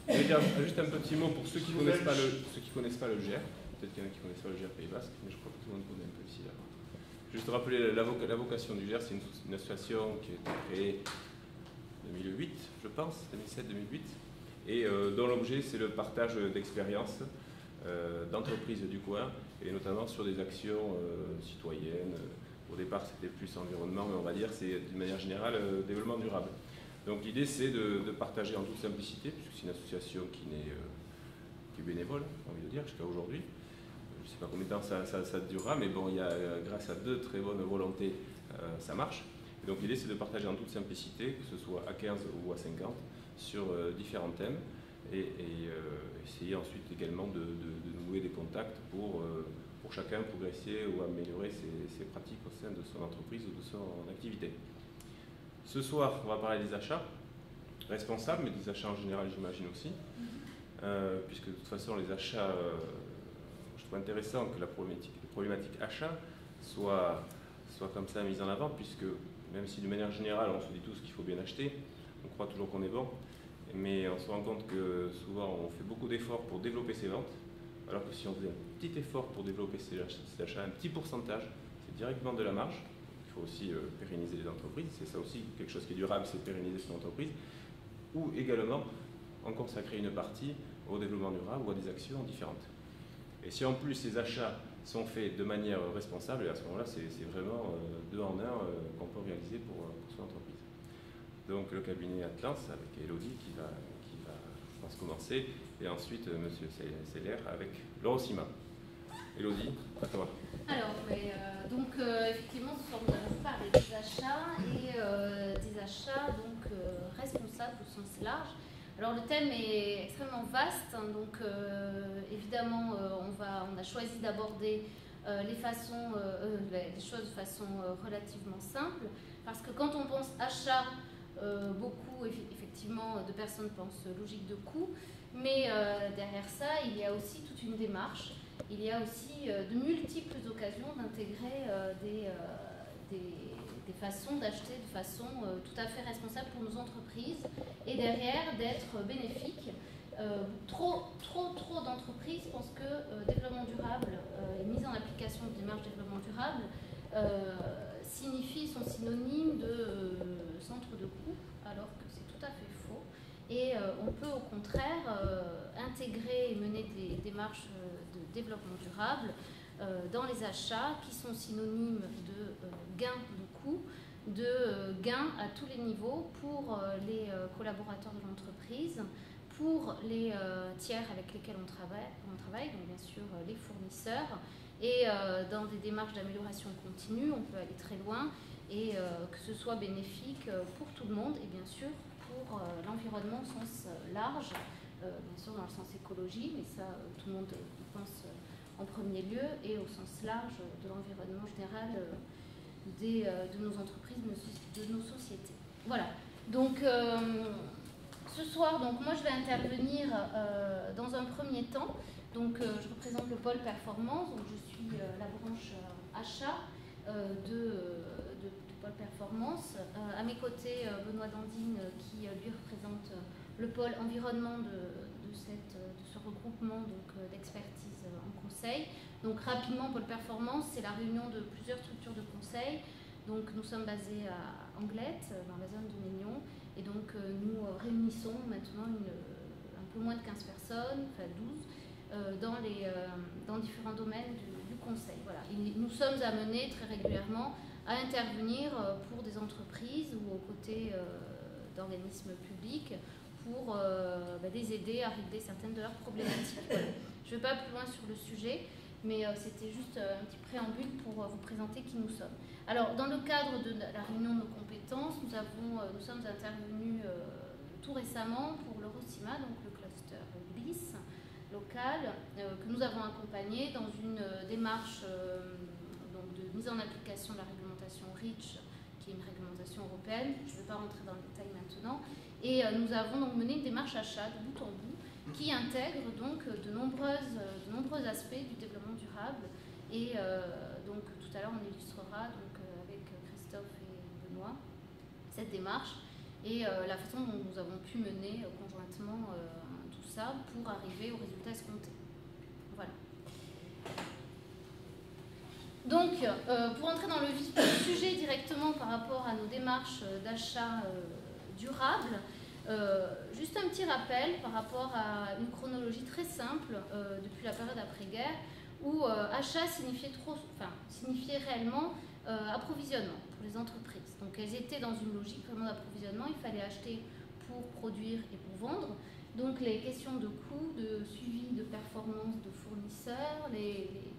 Je vais dire juste un petit mot pour ceux qui ne connaissent pas le GER. Peut-être qu'il y en a qui ne connaissent pas le GER Pays Basque, mais je crois que tout le monde connaît un peu ici. Là. Juste rappeler la vocation du GER, c'est une association qui a été créée en 2008, je pense, 2007-2008, et dont l'objet c'est le partage d'expériences d'entreprises du coin, et notamment sur des actions citoyennes. Au départ c'était plus environnement, mais on va dire c'est d'une manière générale développement durable. Donc l'idée c'est de partager en toute simplicité, puisque c'est une association qui est bénévole, j'ai envie de dire, jusqu'à aujourd'hui. Je ne sais pas combien de temps ça durera, mais bon, grâce à deux très bonnes volontés, ça marche. Et donc l'idée c'est de partager en toute simplicité, que ce soit à 15 ou à 50, sur différents thèmes, et essayer ensuite également de nouer des contacts pour chacun progresser ou améliorer ses pratiques au sein de son entreprise ou de son activité. Ce soir, on va parler des achats responsables, mais des achats en général, j'imagine aussi, puisque de toute façon, les achats, je trouve intéressant que la problématique achat soit comme ça mise en avant, puisque même si de manière générale, on se dit tous qu'il faut bien acheter, on croit toujours qu'on est bon, mais on se rend compte que souvent, on fait beaucoup d'efforts pour développer ses ventes, alors que si on faisait un petit effort pour développer ses achats, un petit pourcentage, c'est directement de la marge. Il faut aussi pérenniser les entreprises, c'est ça aussi quelque chose qui est durable, c'est pérenniser son entreprise, ou également en consacrer une partie au développement durable ou à des actions différentes. Et si en plus ces achats sont faits de manière responsable, à ce moment-là, c'est vraiment deux en un qu'on peut réaliser pour son entreprise. Donc le cabinet Atlance avec Elodie qui va je pense, commencer, et ensuite M. Seller avec l'Eurocima. Elodie, à toi. Alors, effectivement, ce soir, nous allons parler des achats et des achats responsables au sens large. Alors, le thème est extrêmement vaste, hein, donc évidemment, on a choisi d'aborder les choses de façon relativement simple, parce que quand on pense achat, beaucoup effectivement de personnes pensent logique de coût, mais derrière ça, il y a aussi toute une démarche. Il y a aussi de multiples occasions d'intégrer des façons d'acheter de façon tout à fait responsable pour nos entreprises et derrière d'être bénéfique. Trop d'entreprises pensent que développement durable et mise en application de démarches de développement durable sont synonymes de centre de coût, alors que c'est tout à fait faux. Et on peut au contraire intégrer et mener des démarches de développement durable dans les achats qui sont synonymes de gains de coûts, de gains à tous les niveaux pour les collaborateurs de l'entreprise, pour les tiers avec lesquels on travaille, donc bien sûr les fournisseurs, et dans des démarches d'amélioration continue, on peut aller très loin et que ce soit bénéfique pour tout le monde et bien sûr pour l'environnement au sens large, bien sûr dans le sens écologie, mais ça tout le monde y pense en premier lieu, et au sens large de l'environnement général de nos entreprises, de nos sociétés. Voilà, donc ce soir, moi je vais intervenir dans un premier temps. Donc je représente le pôle performance, donc je suis la branche achat de pôle performance. À mes côtés, Benoît Dandine qui lui représente le pôle environnement de ce regroupement d'expertise en conseil. Donc rapidement, pôle performance, c'est la réunion de plusieurs structures de conseil. Donc nous sommes basés à Anglette, dans la zone de Maignan, et donc nous réunissons maintenant un peu moins de 15 personnes, enfin 12, dans différents domaines du conseil. Voilà. Et nous sommes amenés très régulièrement à intervenir pour des entreprises ou aux côtés d'organismes publics pour les aider à régler certaines de leurs problématiques. Voilà. Je ne vais pas plus loin sur le sujet, mais c'était juste un petit préambule pour vous présenter qui nous sommes. Alors, dans le cadre de la réunion de nos compétences, nous sommes intervenus tout récemment pour l'Eurocima, donc le cluster GLIS local, que nous avons accompagné dans une démarche de mise en application de la réglementation REACH, qui est une réglementation européenne. Je ne vais pas rentrer dans le détail maintenant. Et nous avons donc mené une démarche achat de bout en bout qui intègre donc de nombreux aspects du développement durable. Et donc tout à l'heure on illustrera donc avec Christophe et Benoît cette démarche et la façon dont nous avons pu mener conjointement tout ça pour arriver au résultat escompté. Voilà. Donc, pour entrer dans le vif du sujet directement par rapport à nos démarches d'achat durable, juste un petit rappel par rapport à une chronologie très simple depuis la période après-guerre où achat signifiait réellement approvisionnement pour les entreprises. Donc elles étaient dans une logique vraiment d'approvisionnement, il fallait acheter pour produire et pour vendre. Donc les questions de coût, de suivi de performance de fournisseurs,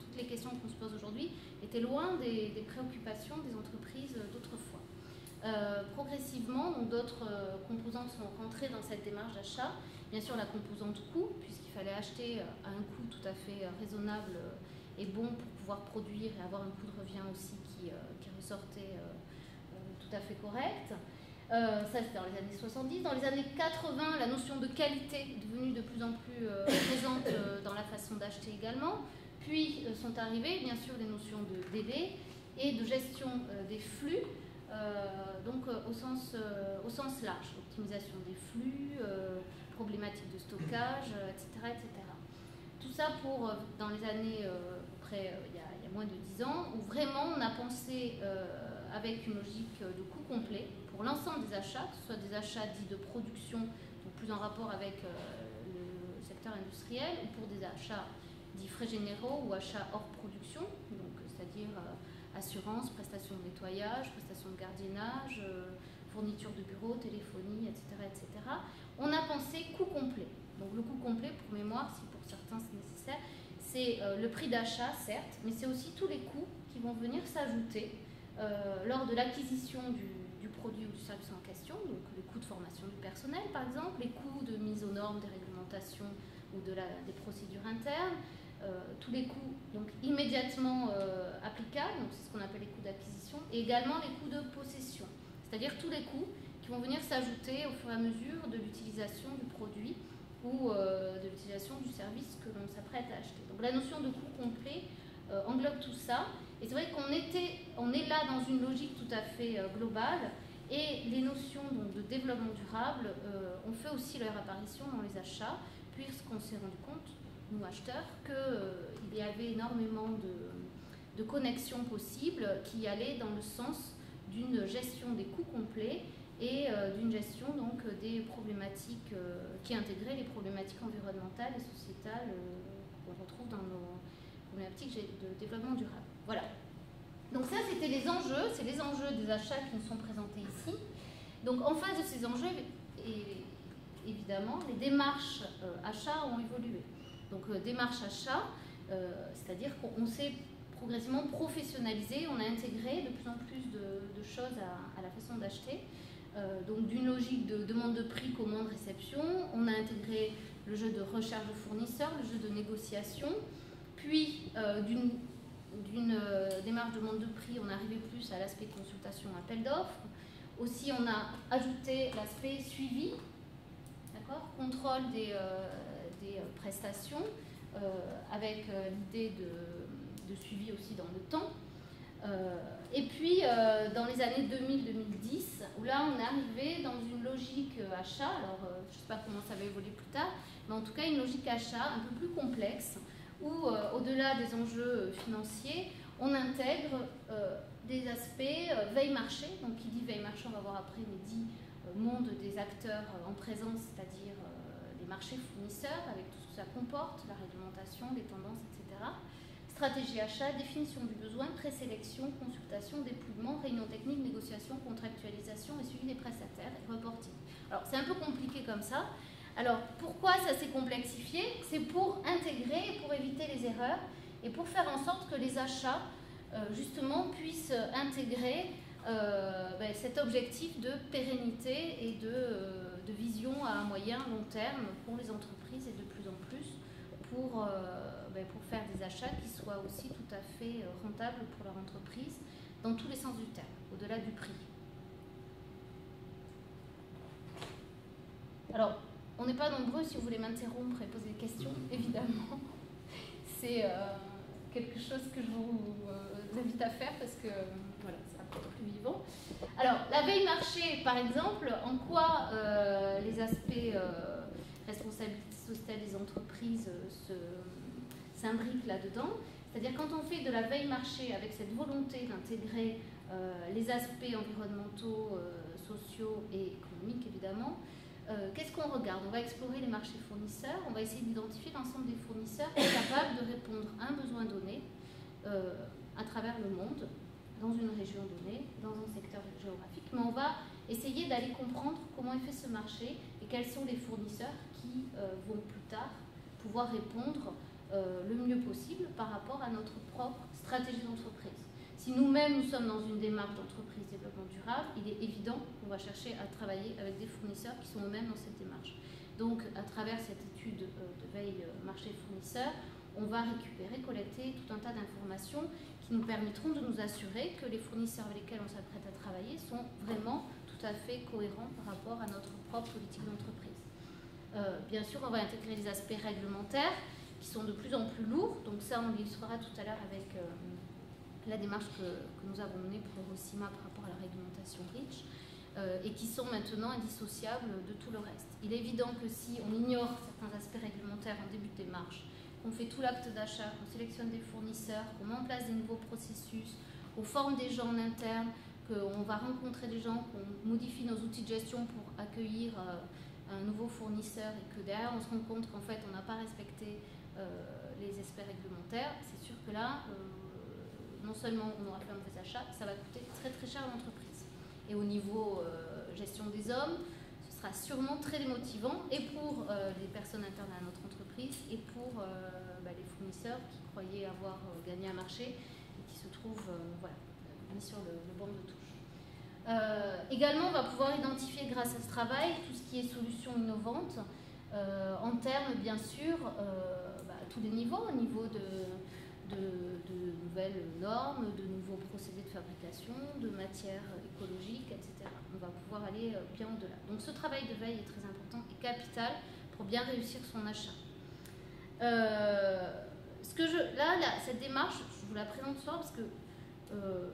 toutes les questions qu'on se pose aujourd'hui étaient loin des préoccupations des entreprises d'autrefois. Progressivement, d'autres composantes sont rentrées dans cette démarche d'achat. Bien sûr, la composante coût, puisqu'il fallait acheter à un coût tout à fait raisonnable et bon pour pouvoir produire et avoir un coût de revient aussi qui ressortait tout à fait correct. Ça, c'était dans les années 70. Dans les années 80, la notion de qualité est devenue de plus en plus présente dans la façon d'acheter également. Puis sont arrivées, bien sûr, les notions de délai et de gestion des flux, donc au sens large. Optimisation des flux, problématiques de stockage, etc., etc. Tout ça dans les années, il y a moins de 10 ans, où vraiment on a pensé avec une logique de coût complet pour l'ensemble des achats, que ce soit des achats dits de production, donc plus en rapport avec le secteur industriel, ou pour des achats dits frais généraux ou achats hors production, donc c'est-à-dire assurance, prestation de nettoyage, prestation de gardiennage, fourniture de bureaux, téléphonie, etc., etc. On a pensé coût complet. Donc le coût complet, pour mémoire, si pour certains c'est nécessaire, c'est le prix d'achat, certes, mais c'est aussi tous les coûts qui vont venir s'ajouter lors de l'acquisition du produit ou du service en question, donc les coûts de formation du personnel par exemple, les coûts de mise aux normes des réglementations ou des procédures internes, tous les coûts donc immédiatement applicables, donc c'est ce qu'on appelle les coûts d'acquisition, et également les coûts de possession, c'est-à-dire tous les coûts qui vont venir s'ajouter au fur et à mesure de l'utilisation du produit ou de l'utilisation du service que l'on s'apprête à acheter. Donc la notion de coût complet englobe tout ça, et c'est vrai qu'on est là dans une logique tout à fait globale, et les notions donc, de développement durable ont fait aussi leur apparition dans les achats, puisqu'on s'est rendu compte, nous acheteurs, qu'il y avait énormément de connexions possibles qui allaient dans le sens d'une gestion des coûts complets et d'une gestion donc, des problématiques qui intégraient les problématiques environnementales et sociétales qu'on retrouve dans nos problématiques de développement durable. Voilà. Donc ça, c'était les enjeux, c'est les enjeux des achats qui nous sont présentés ici. Donc en face de ces enjeux, évidemment, les démarches achats ont évolué. Donc démarche achat, c'est-à-dire qu'on s'est progressivement professionnalisé, on a intégré de plus en plus de choses à la façon d'acheter. Donc d'une logique de demande de prix, commande, réception, on a intégré le jeu de recherche de fournisseurs, le jeu de négociation, puis d'une démarche de demande de prix, on est arrivé plus à l'aspect consultation, appel d'offres. Aussi, on a ajouté l'aspect suivi, contrôle des prestations, avec l'idée de suivi aussi dans le temps. Et puis, dans les années 2000-2010, où là, on est arrivé dans une logique achat, alors je ne sais pas comment ça va évoluer plus tard, mais en tout cas, une logique achat un peu plus complexe, où, au-delà des enjeux financiers, on intègre des aspects veille marché. Donc, qui dit veille marché, on va voir après, mais dit monde des acteurs en présence, c'est-à-dire les marchés fournisseurs, avec tout ce que ça comporte, la réglementation, les tendances, etc. Stratégie achat, définition du besoin, présélection, consultation, déploiement, réunion technique, négociation, contractualisation et suivi des prestataires et reporting. Alors, c'est un peu compliqué comme ça. Alors, pourquoi ça s'est complexifié? C'est pour intégrer et pour éviter les erreurs et pour faire en sorte que les achats, justement, puissent intégrer cet objectif de pérennité et de vision à moyen, long terme pour les entreprises et de plus en plus pour faire des achats qui soient aussi tout à fait rentables pour leur entreprise dans tous les sens du terme, au-delà du prix. Alors, on n'est pas nombreux, si vous voulez m'interrompre et poser des questions, évidemment. C'est quelque chose que je vous invite à faire parce que voilà, c'est un peu plus vivant. Alors, la veille marché, par exemple, en quoi les aspects responsabilité sociétales des entreprises s'imbriquent là-dedans. C'est-à-dire quand on fait de la veille marché avec cette volonté d'intégrer les aspects environnementaux, sociaux et économiques évidemment, qu'est-ce qu'on regarde? On va explorer les marchés fournisseurs, on va essayer d'identifier l'ensemble des fournisseurs capables de répondre à un besoin donné à travers le monde, dans une région donnée, dans un secteur géographique, mais on va essayer d'aller comprendre comment est fait ce marché et quels sont les fournisseurs qui vont plus tard pouvoir répondre le mieux possible par rapport à notre propre stratégie d'entreprise. Si nous-mêmes nous sommes dans une démarche d'entreprise développement durable, il est évident qu'on va chercher à travailler avec des fournisseurs qui sont eux-mêmes dans cette démarche. Donc à travers cette étude de veille marché fournisseur, on va récupérer, collecter tout un tas d'informations qui nous permettront de nous assurer que les fournisseurs avec lesquels on s'apprête à travailler sont vraiment tout à fait cohérents par rapport à notre propre politique d'entreprise. Bien sûr, on va intégrer les aspects réglementaires qui sont de plus en plus lourds, donc ça on l'illustrera tout à l'heure avec la démarche que nous avons menée pour Hiroshima par rapport à la réglementation REACH, et qui sont maintenant indissociables de tout le reste. Il est évident que si on ignore certains aspects réglementaires en début de démarche, qu'on fait tout l'acte d'achat, qu'on sélectionne des fournisseurs, qu'on met en place des nouveaux processus, qu'on forme des gens en interne, qu'on va rencontrer des gens, qu'on modifie nos outils de gestion pour accueillir un nouveau fournisseur et que derrière on se rend compte qu'en fait on n'a pas respecté les aspects réglementaires, c'est sûr que là, non seulement on aura fait un mauvais achat, ça va coûter très très cher à l'entreprise. Et au niveau gestion des hommes, ce sera sûrement très démotivant, et pour les personnes internes à notre entreprise, et pour les fournisseurs qui croyaient avoir gagné un marché et qui se trouvent voilà, mis sur le banc de touche. Également, on va pouvoir identifier grâce à ce travail tout ce qui est solutions innovantes, en termes bien sûr à tous les niveaux, au niveau de nouvelles normes, de nouveaux procédés de fabrication, de matières écologiques, etc. On va pouvoir aller bien au-delà. Donc ce travail de veille est très important et capital pour bien réussir son achat. Cette démarche, je vous la présente ce soir parce que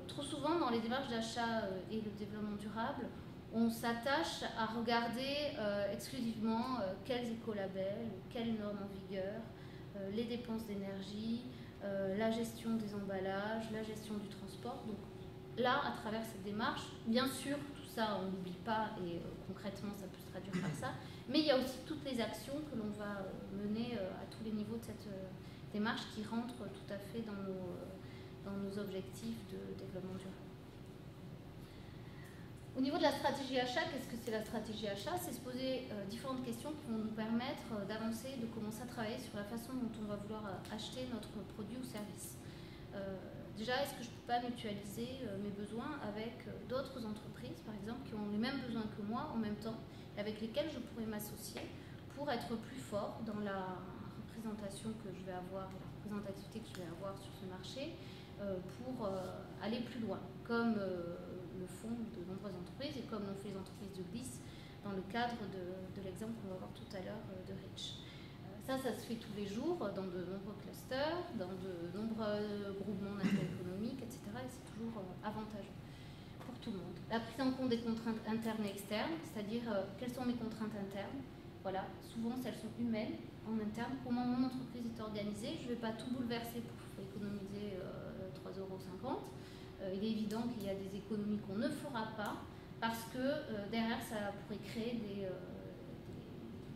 trop souvent dans les démarches d'achat et le développement durable, on s'attache à regarder exclusivement quels écolabels, quelles normes en vigueur, les dépenses d'énergie, la gestion des emballages, la gestion du transport. Donc là, à travers cette démarche, bien sûr, tout ça, on n'oublie pas et concrètement, ça peut se traduire par ça, mais il y a aussi toutes les actions que l'on va mener à tous les niveaux de cette démarche qui rentrent tout à fait dans nos objectifs de développement durable. Au niveau de la stratégie achat, qu'est-ce que c'est la stratégie achat? C'est se poser différentes questions qui vont nous permettre d'avancer, de commencer à travailler sur la façon dont on va vouloir acheter notre produit ou service. Déjà, est-ce que je ne peux pas mutualiser mes besoins avec d'autres entreprises, par exemple, qui ont les mêmes besoins que moi en même temps, et avec lesquelles je pourrais m'associer pour être plus fort dans la représentation que je vais avoir, la représentativité que je vais avoir sur ce marché, pour aller plus loin, comme le font de nombreuses entreprises et comme l'ont fait les entreprises de Gliss dans le cadre de l'exemple qu'on va voir tout à l'heure de REACH. Ça se fait tous les jours dans de nombreux clusters, dans de nombreux groupements d'intérêt économique, etc. Et c'est toujours avantageux pour tout le monde. La prise en compte des contraintes internes et externes, c'est-à-dire quelles sont mes contraintes internes. Voilà, souvent elles sont humaines en interne. Comment mon entreprise est organisée, je ne vais pas tout bouleverser pour économiser 3,50 €. Il est évident qu'il y a des économies qu'on ne fera pas parce que derrière ça pourrait créer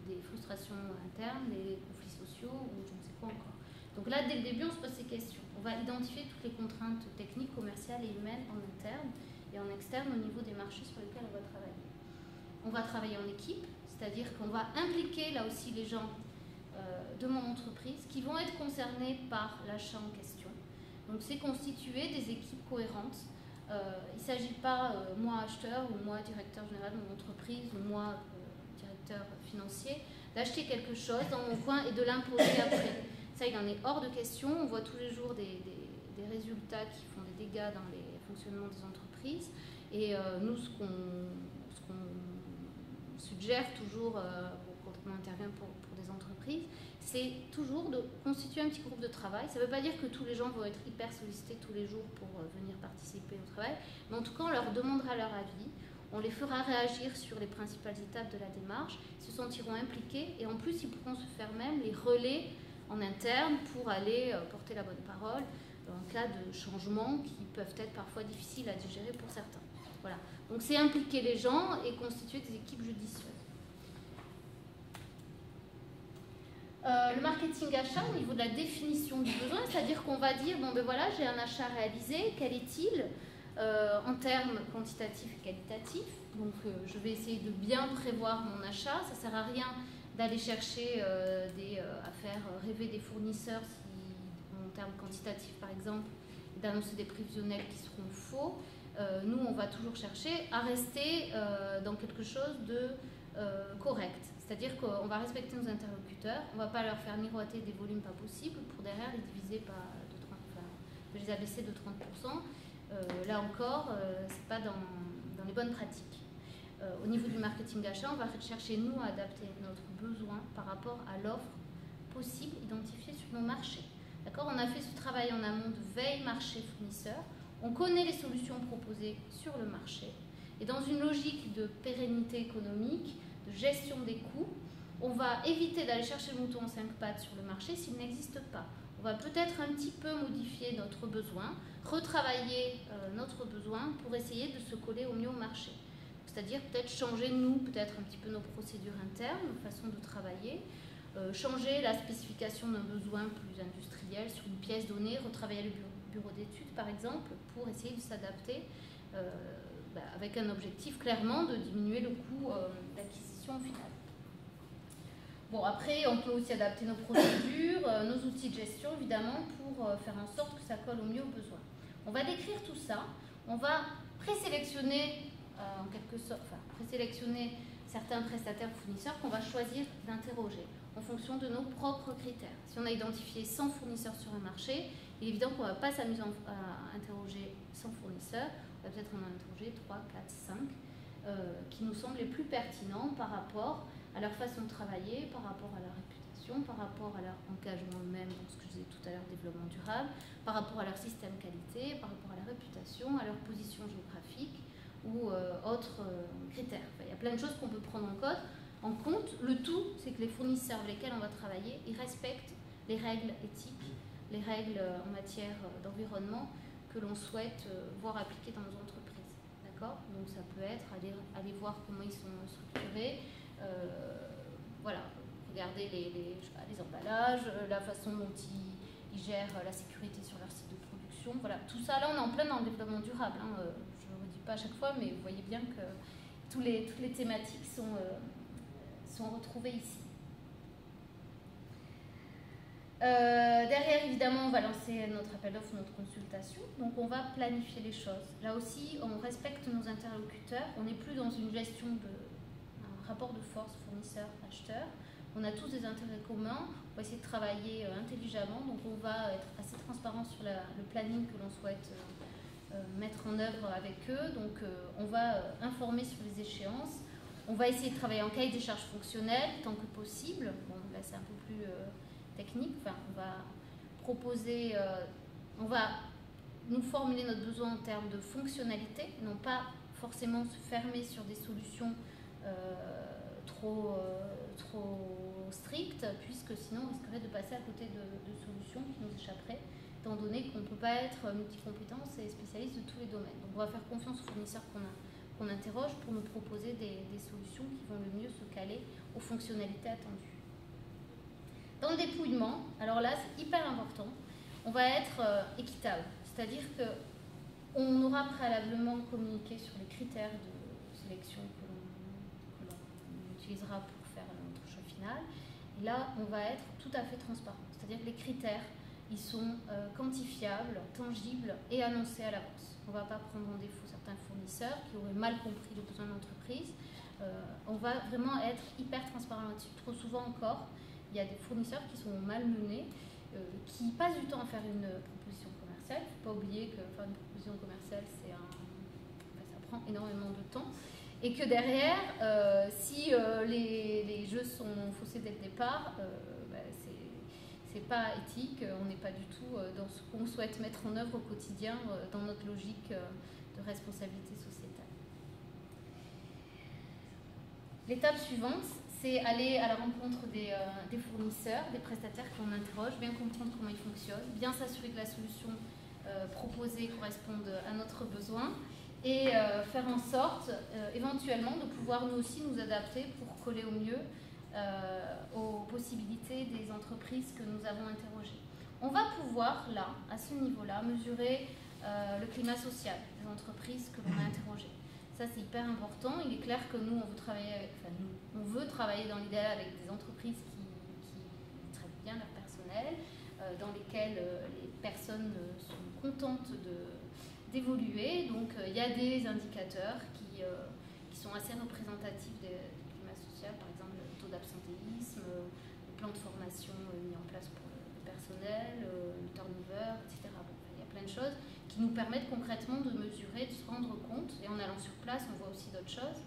des frustrations internes, des conflits sociaux ou je ne sais quoi encore. Donc là, dès le début, on se pose ces questions. On va identifier toutes les contraintes techniques, commerciales et humaines en interne et en externe au niveau des marchés sur lesquels on va travailler. On va travailler en équipe, c'est-à-dire qu'on va impliquer là aussi les gens de mon entreprise qui vont être concernés par l'achat en question. Donc c'est constituer des équipes cohérentes. Il ne s'agit pas, moi acheteur ou moi directeur général de mon entreprise ou moi directeur financier, d'acheter quelque chose dans mon coin et de l'imposer après. Ça, il en est hors de question. On voit tous les jours des résultats qui font des dégâts dans les fonctionnements des entreprises. Et nous, ce qu'on suggère toujours quand on intervient pour des entreprises, c'est toujours de constituer un petit groupe de travail. Ça ne veut pas dire que tous les gens vont être hyper sollicités tous les jours pour venir participer au travail, mais en tout cas, on leur demandera leur avis, on les fera réagir sur les principales étapes de la démarche, ils se sentiront impliqués et en plus ils pourront se faire même les relais en interne pour aller porter la bonne parole en cas de changements qui peuvent être parfois difficiles à digérer pour certains. Voilà. Donc c'est impliquer les gens et constituer des équipes judicieuses. Le marketing achat au niveau de la définition du besoin, c'est-à-dire qu'on va dire, bon ben voilà, j'ai un achat réalisé, quel est-il en termes quantitatifs et qualitatifs. Donc je vais essayer de bien prévoir mon achat. Ça ne sert à rien d'aller chercher à faire rêver des fournisseurs en termes quantitatifs par exemple, d'annoncer des prévisionnels qui seront faux. Nous on va toujours chercher à rester dans quelque chose de correct. C'est-à-dire qu'on va respecter nos interlocuteurs, on ne va pas leur faire miroiter des volumes pas possibles pour derrière les diviser par de 30, enfin, de les abaisser de 30%. Là encore, ce n'est pas dans les bonnes pratiques. Au niveau du marketing achat, on va chercher, nous, à adapter notre besoin par rapport à l'offre possible identifiée sur nos marchés. D'accord ? On a fait ce travail en amont de veille marché-fournisseur. On connaît les solutions proposées sur le marché. Et dans une logique de pérennité économique, de gestion des coûts, on va éviter d'aller chercher le mouton en 5 pattes sur le marché s'il n'existe pas. On va peut-être un petit peu modifier notre besoin, retravailler notre besoin pour essayer de se coller au mieux au marché. C'est-à-dire peut-être changer, nous, peut-être un petit peu nos procédures internes, nos façons de travailler, changer la spécification d'un besoin plus industriel sur une pièce donnée, retravailler le bureau d'études, par exemple, pour essayer de s'adapter avec un objectif clairement de diminuer le coût d'acquisition finale. Bon, après, on peut aussi adapter nos procédures, nos outils de gestion, évidemment, pour faire en sorte que ça colle au mieux aux besoins. On va décrire tout ça, on va présélectionner, en quelque sorte, présélectionner certains prestataires fournisseurs qu'on va choisir d'interroger en fonction de nos propres critères. Si on a identifié 100 fournisseurs sur un marché, il est évident qu'on ne va pas s'amuser à interroger 100 fournisseurs, on va peut-être en interroger 3, 4, 5, qui nous semblent les plus pertinents par rapport à leur façon de travailler, par rapport à leur réputation, par rapport à leur engagement même, dans ce que je disais tout à l'heure, développement durable, par rapport à leur système qualité, par rapport à la réputation, à leur position géographique ou autres critères. Enfin, il y a plein de choses qu'on peut prendre en compte. Le tout, c'est que les fournisseurs avec lesquels on va travailler, ils respectent les règles éthiques, les règles en matière d'environnement que l'on souhaite voir appliquées dans nos entreprises. D'accord ? Donc ça peut être aller voir comment ils sont structurés, voilà, regarder les emballages, la façon dont ils gèrent la sécurité sur leur site de production. Voilà, tout ça, là, on est en plein dans le développement durable. Hein. Je ne le redis pas à chaque fois, mais vous voyez bien que toutes les thématiques sont retrouvées ici. Derrière, évidemment, on va lancer notre appel d'offres, notre consultation. Donc, on va planifier les choses. Là aussi, on respecte nos interlocuteurs. On n'est plus dans une gestion un rapport de force fournisseur-acheteur. On a tous des intérêts communs. On va essayer de travailler intelligemment. Donc, on va être assez transparent sur le planning que l'on souhaite mettre en œuvre avec eux. Donc, on va informer sur les échéances. On va essayer de travailler en cahier des charges fonctionnelles tant que possible. Bon, là, c'est un peu plus technique. Enfin, on va proposer, on va nous formuler notre besoin en termes de fonctionnalité, non pas forcément se fermer sur des solutions trop strictes, puisque sinon on risquerait de passer à côté de solutions qui nous échapperaient, étant donné qu'on ne peut pas être multicompétence et spécialiste de tous les domaines. Donc on va faire confiance aux fournisseurs qu'on interroge pour nous proposer des solutions qui vont le mieux se caler aux fonctionnalités attendues. Dans le dépouillement, alors là c'est hyper important, on va être équitable, c'est-à-dire qu'on aura préalablement communiqué sur les critères de sélection que l'on utilisera pour faire notre choix final. Et là, on va être tout à fait transparent, c'est-à-dire que les critères, ils sont quantifiables, tangibles et annoncés à l'avance. On ne va pas prendre en défaut certains fournisseurs qui auraient mal compris le besoin de l'entreprise. On va vraiment être hyper transparent là-dessus. Trop souvent encore, il y a des fournisseurs qui sont malmenés, qui passent du temps à faire une proposition commerciale. Il ne faut pas oublier que faire une proposition commerciale, ça prend énormément de temps. Et que derrière, si les jeux sont faussés dès le départ, c'est pas éthique, on n'est pas du tout dans ce qu'on souhaite mettre en œuvre au quotidien dans notre logique de responsabilité sociétale. L'étape suivante, c'est aller à la rencontre des fournisseurs, des prestataires que l'on interroge, bien comprendre comment ils fonctionnent, bien s'assurer que la solution proposée corresponde à notre besoin et faire en sorte éventuellement de pouvoir nous aussi nous adapter pour coller au mieux aux possibilités des entreprises que nous avons interrogées. On va pouvoir là, à ce niveau-là, mesurer le climat social des entreprises que l'on a interrogées. Ça, c'est hyper important. Il est clair que nous, on veut travailler dans l'idéal avec des entreprises qui traitent bien leur personnel, dans lesquelles les personnes sont contentes d'évoluer. Donc, il y a des indicateurs qui sont assez représentatifs du climat social, par exemple le taux d'absentéisme, le plan de formation mis en place pour le personnel, le turnover, etc. Bon, il y a plein de choses qui nous permettent concrètement de mesurer, de se rendre compte, et en allant sur place, on voit aussi d'autres choses,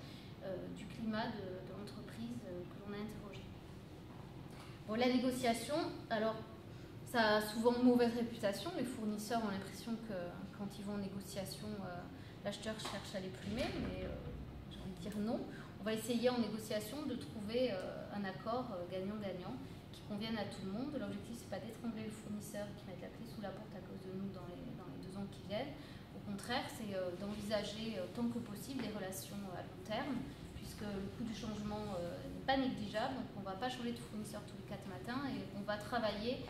du climat de l'entreprise que l'on a interrogée. Bon, la négociation, alors, ça a souvent une mauvaise réputation. Les fournisseurs ont l'impression que quand ils vont en négociation, l'acheteur cherche à les plumer, mais j'ai envie de dire non. On va essayer en négociation de trouver un accord gagnant-gagnant qui convienne à tout le monde. L'objectif, c'est pas d'étrangler le fournisseur qui met la clé sous la porte à cause de nous dans les 2 ans qui viennent. Au contraire, c'est d'envisager tant que possible des relations à long terme, puisque le coût du changement n'est pas négligeable. Donc, on ne va pas changer de fournisseur tous les 4 matins et on va travailler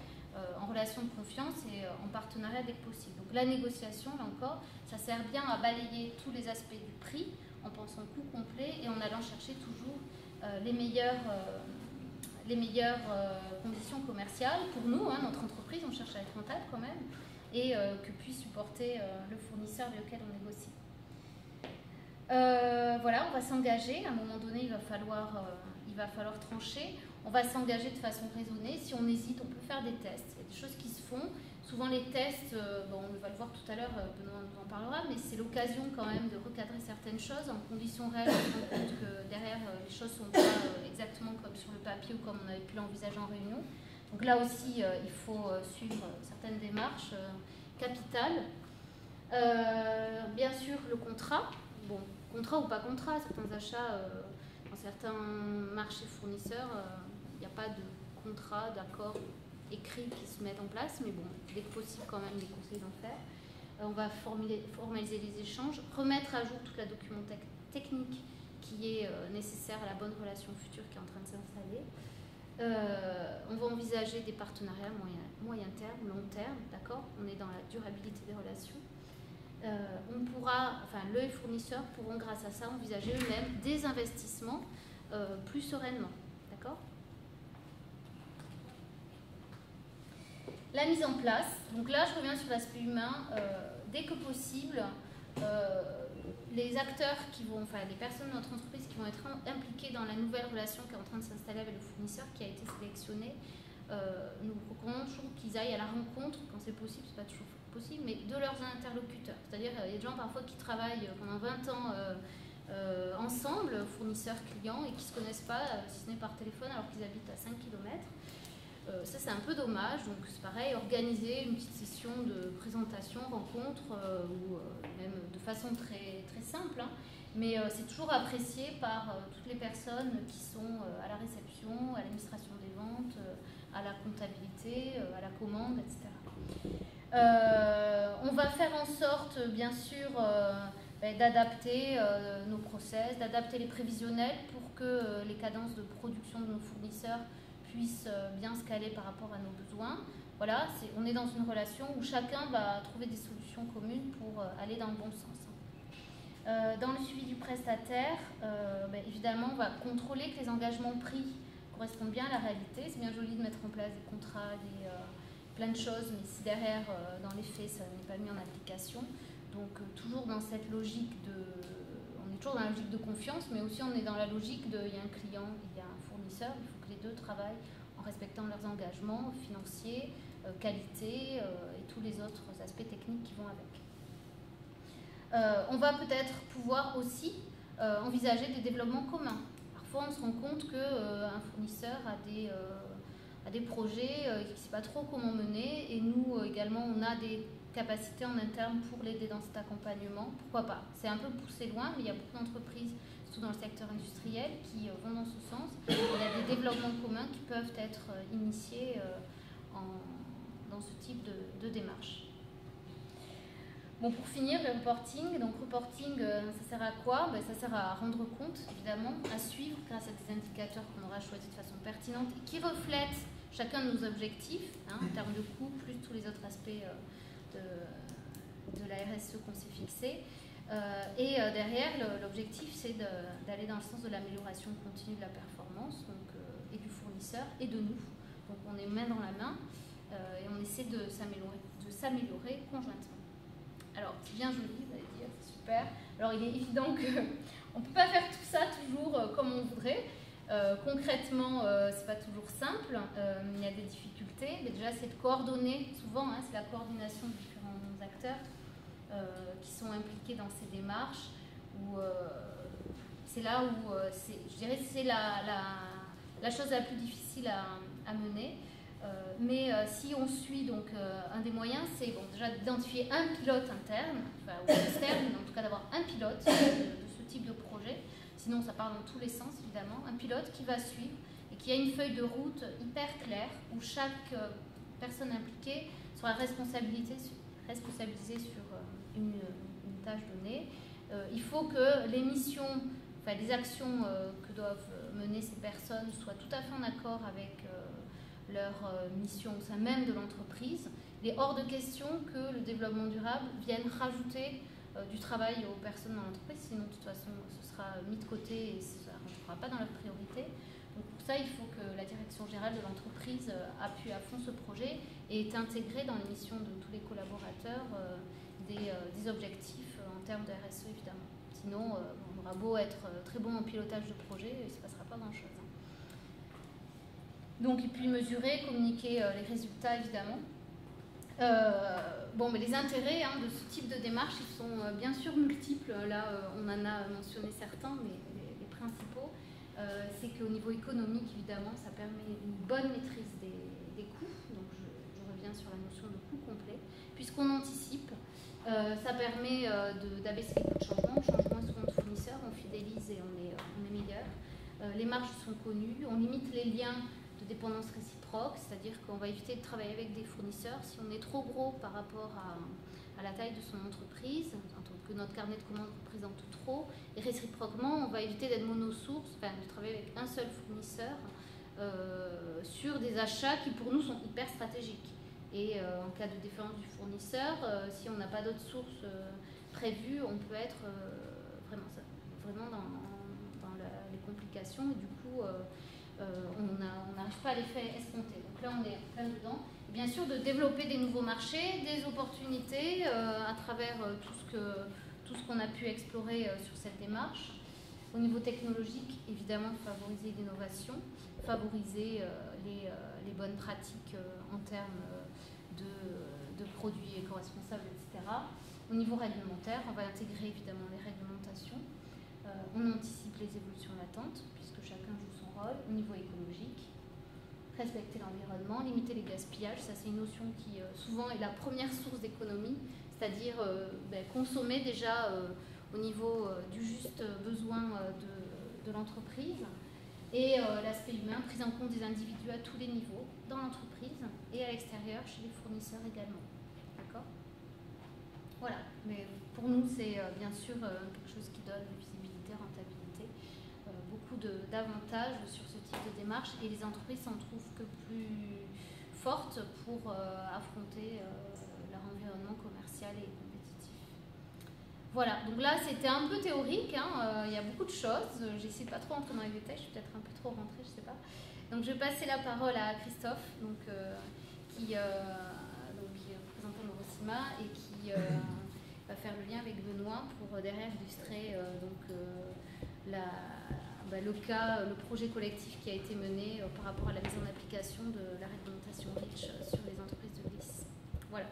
en relation de confiance et en partenariat dès que possible. Donc, la négociation, là encore, ça sert bien à balayer tous les aspects du prix en pensant coût complet et en allant chercher toujours les meilleures conditions commerciales pour nous, notre entreprise. On cherche à être rentable quand même et que puisse supporter le fournisseur avec lequel on négocie. Voilà, on va s'engager. À un moment donné, il va falloir trancher. On va s'engager de façon raisonnée. Si on hésite, on peut faire des tests. Il y a des choses qui se font. Souvent, les tests, on va le voir tout à l'heure, Benoît nous en parlera, mais c'est l'occasion quand même de recadrer certaines choses en conditions réelles. On se rend compte que derrière, les choses ne sont pas exactement comme sur le papier ou comme on avait pu l'envisager en réunion. Donc là aussi, il faut suivre certaines démarches capitales. Bien sûr, le contrat. Bon, contrat ou pas contrat, certains achats, dans certains marchés fournisseurs, il n'y a pas de contrat, d'accord écrit qui se mettent en place, mais bon, dès que possible quand même, les conseils d'en faire. On va formaliser les échanges, remettre à jour toute la documentation technique qui est nécessaire à la bonne relation future qui est en train de s'installer. On va envisager des partenariats moyen terme, long terme, d'accord? On est dans la durabilité des relations. Les fournisseurs pourront grâce à ça envisager eux-mêmes des investissements plus sereinement, d'accord? La mise en place, donc là je reviens sur l'aspect humain, dès que possible, les acteurs les personnes de notre entreprise qui vont être impliquées dans la nouvelle relation qui est en train de s'installer avec le fournisseur qui a été sélectionné, nous recommandons toujours qu'ils aillent à la rencontre, quand c'est possible, c'est pas toujours possible, mais de leurs interlocuteurs. C'est-à-dire il y a des gens parfois qui travaillent pendant 20 ans ensemble, fournisseurs, clients, et qui ne se connaissent pas, si ce n'est par téléphone, alors qu'ils habitent à 5 km. Ça, c'est un peu dommage. Donc, c'est pareil, organiser une petite session de présentation, rencontre, ou même de façon très, très simple. Mais c'est toujours apprécié par toutes les personnes qui sont à la réception, à l'administration des ventes, à la comptabilité, à la commande, etc. On va faire en sorte, bien sûr, d'adapter nos process, d'adapter les prévisionnels pour que les cadences de production de nos fournisseurs puissent bien se caler par rapport à nos besoins. Voilà, on est dans une relation où chacun va trouver des solutions communes pour aller dans le bon sens. Dans le suivi du prestataire, évidemment, on va contrôler que les engagements pris correspondent bien à la réalité. C'est bien joli de mettre en place des contrats, plein de choses, mais si derrière, dans les faits, ça n'est pas mis en application. Donc, toujours dans cette logique on est toujours dans la logique de confiance, mais aussi on est dans la logique il y a un client, il y a un fournisseur, il faut que les deux travaillent en respectant leurs engagements financiers, qualité et tous les autres aspects techniques qui vont avec. On va peut-être pouvoir aussi envisager des développements communs. Parfois, on se rend compte qu'un fournisseur a des projets qui ne sait pas trop comment mener, et nous également, on a des capacités en interne pour l'aider dans cet accompagnement. Pourquoi pas? C'est un peu poussé loin, mais il y a beaucoup d'entreprises surtout dans le secteur industriel, qui vont dans ce sens. Il y a des développements communs qui peuvent être initiés dans ce type de démarche. Bon, pour finir, le reporting. Donc, reporting, ça sert à quoi? Ça sert à rendre compte, évidemment, à suivre grâce à des indicateurs qu'on aura choisis de façon pertinente et qui reflètent chacun de nos objectifs, en termes de coûts, plus tous les autres aspects de la RSE qu'on s'est fixé. Et derrière, l'objectif, c'est d'aller dans le sens de l'amélioration continue de la performance, donc, et du fournisseur et de nous. Donc, on est main dans la main et on essaie de s'améliorer conjointement. Alors, c'est bien joli, vous allez dire, c'est super. Alors, il est évident qu'on ne peut pas faire tout ça toujours comme on voudrait. Concrètement, c'est pas toujours simple. Il y a des difficultés. Mais déjà, c'est de coordonner. Souvent, c'est la coordination de différents acteurs qui sont impliqués dans ces démarches. C'est là où, je dirais, c'est la chose la plus difficile à mener. Mais si on suit, donc un des moyens, c'est déjà d'identifier un pilote interne, ou externe, mais en tout cas d'avoir un pilote de ce type de projet. Sinon, ça part dans tous les sens, évidemment. Un pilote qui va suivre et qui a une feuille de route hyper claire où chaque personne impliquée sera responsabilisée sur une tâche donnée. Il faut que les missions, les actions que doivent mener ces personnes soient tout à fait en accord avec leur mission au sein même de l'entreprise. Il est hors de question que le développement durable vienne rajouter du travail aux personnes dans l'entreprise, sinon de toute façon ce sera mis de côté et ça ne rentrera pas dans leur priorité. Donc pour ça, il faut que la direction générale de l'entreprise appuie à fond ce projet et est intégrée dans les missions de tous les collaborateurs des objectifs en termes de RSE évidemment. Sinon, on aura beau être très bon en pilotage de projet, il ne se passera pas grand-chose. Donc, et puis mesurer, communiquer les résultats évidemment. Mais les intérêts de ce type de démarche, ils sont bien sûr multiples. Là, on en a mentionné certains, mais les principaux, c'est qu'au niveau économique, évidemment, ça permet une bonne maîtrise des coûts. Donc, je reviens sur la notion de coût complet, puisqu'on anticipe. Ça permet d'abaisser les coûts de changement. On change moins souvent de fournisseurs, on fidélise et on est meilleur. Les marges sont connues, on limite les liens de dépendance réciproque, c'est-à-dire qu'on va éviter de travailler avec des fournisseurs si on est trop gros par rapport à la taille de son entreprise, en tant que notre carnet de commandes représente trop, et réciproquement, on va éviter d'être monosource, de travailler avec un seul fournisseur sur des achats qui pour nous sont hyper stratégiques. Et en cas de différence du fournisseur, si on n'a pas d'autres sources prévues, on peut être vraiment dans les complications et du coup on n'arrive pas à l'effet escompté. Donc là, on est plein dedans. Et bien sûr, de développer des nouveaux marchés, des opportunités à travers tout ce qu'on a pu explorer sur cette démarche. Au niveau technologique, évidemment, favoriser l'innovation, favoriser les bonnes pratiques en termes de produits éco-responsables, etc. Au niveau réglementaire, on va intégrer évidemment les réglementations. On anticipe les évolutions latentes, puisque chacun joue son rôle. Au niveau écologique, respecter l'environnement, limiter les gaspillages, ça c'est une notion qui souvent est la première source d'économie, c'est-à-dire consommer déjà au niveau du juste besoin de l'entreprise. Et l'aspect humain, prise en compte des individus à tous les niveaux, dans l'entreprise et à l'extérieur, chez les fournisseurs également. D'accord ? Voilà, mais pour nous, c'est bien sûr quelque chose qui donne visibilité, rentabilité, beaucoup d'avantages sur ce type de démarche et les entreprises s'en trouvent que plus fortes pour affronter leur environnement commercial et compétitif. Voilà, donc là c'était un peu théorique, il y a beaucoup de choses, j'essaie de pas trop rentrer dans les détails, je suis peut-être un peu trop rentrée, je sais pas. Donc je vais passer la parole à Christophe, qui est représentant de Eurocima et qui va faire le lien avec Benoît pour derrière illustrer le projet collectif qui a été mené par rapport à la mise en application de la réglementation REACH sur les entreprises de glisse. Voilà.